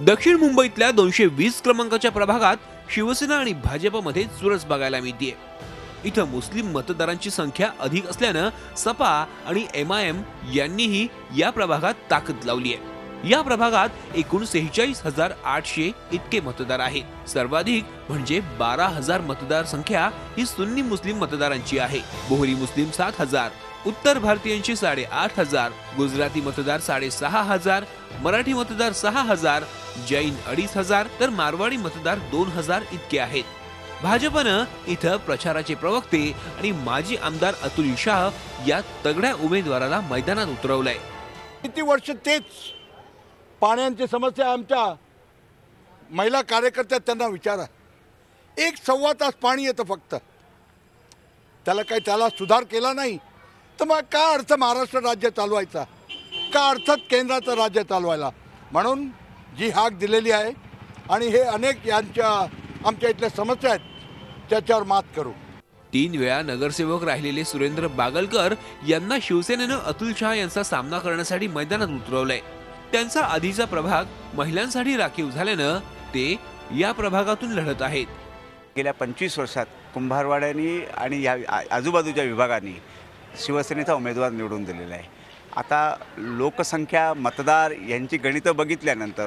दक्षिण मुंबईतल्या 220 क्रमांकाच्या प्रभागात शिवसेना आणि भाजपमध्ये चुरस बघायला मिळते। इथं मुस्लिम मतदारांची संख्या अधिक असल्यानं सपा आणि MIM यांनीही या प्रभागात ताकद लावली आहे। या प्रभागात एकूण 46,800 इतके मतदार आहेत। सर्वाधिक म्हणजे 12,000 मतदार संख्या ही सुन्नी मुस्लिम मतदारांची आहे। बोहरी मुस्लिम 7,000, उत्तर भारतीयांची 8,500, गुजराती मतदार 6,500, मराठी मतदार 6,000, जैन 2,500 तर मारवाडी मतदार 2,000 इतके आहेत। भाजपनं इथं प्रचाराचे प्रवक्ते आणि माजी आमदार अतुल शाह या तगड्या उमेदवाराला मैदानात उतरवलंय। किती वर्ष तेच पाण्याची समस्या आमच्या महिला कार्यकर्त्या त्यांना विचारा। 1-1.25 तास पाणी येतं फक्त, त्याला सुधार केला नाही तर मग काय अर्थ महाराष्ट्र राज्य चालवायचा, का अर्थ केंद्राचं राज्य चालवायला। म्हणून जी हाक दिलेली आहे आणि हे अनेक आमच्या इथल्या समस्या आहेत त्याच्यावर मात करू। 3 वेळा नगरसेवक राहिलेले सुरेंद्र बागलकर यांना शिवसेनेनं अतुल शाह यांचा सामना करण्यासाठी मैदानात उतरवलंय। त्यांचा आधीचा प्रभाग महिलांसाठी राखीव झाल्यानं ते या प्रभागातून लढत आहेत। गेल्या 25 वर्षात कुंभारवाड्यांनी आणि या आजूबाजूच्या विभागांनी शिवसेनेचा उमेदवार निवडून दिलेला आहे। आता लोकसंख्या मतदार यांची गणितं बघितल्यानंतर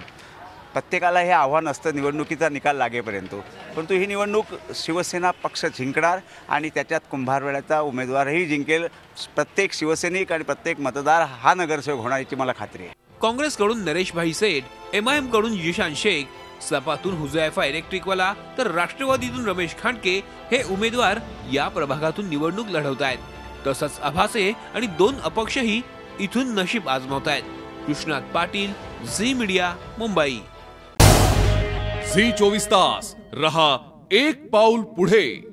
प्रत्येकाला हे आव्हान असतं निवडणुकीचा निकाल लागेपर्यंत, परंतु ही निवडणूक शिवसेना पक्ष जिंकणार आणि त्याच्यात कुंभारवाड्याचा उमेदवारही जिंकेल। प्रत्येक शिवसैनिक आणि प्रत्येक मतदार हा नगरसेवक होणार याची मला खात्री आहे। काँग्रेसकडून नरेशभाई सेठ, MIM कडून जिशान शेख, सपातून हुजैफा इलेक्ट्रिकवाला तर राष्ट्रवादीतून रमेश खांडके हे उमेदवार या प्रभागातून निवडणूक लढवत आहेत। तसंच आभासे आणि 2 अपक्षही इथून नशीब आजमावतायत। कृष्णात पाटील, झी मीडिया, मुंबई। झी 24 तास रहा एक पाऊल पुढे।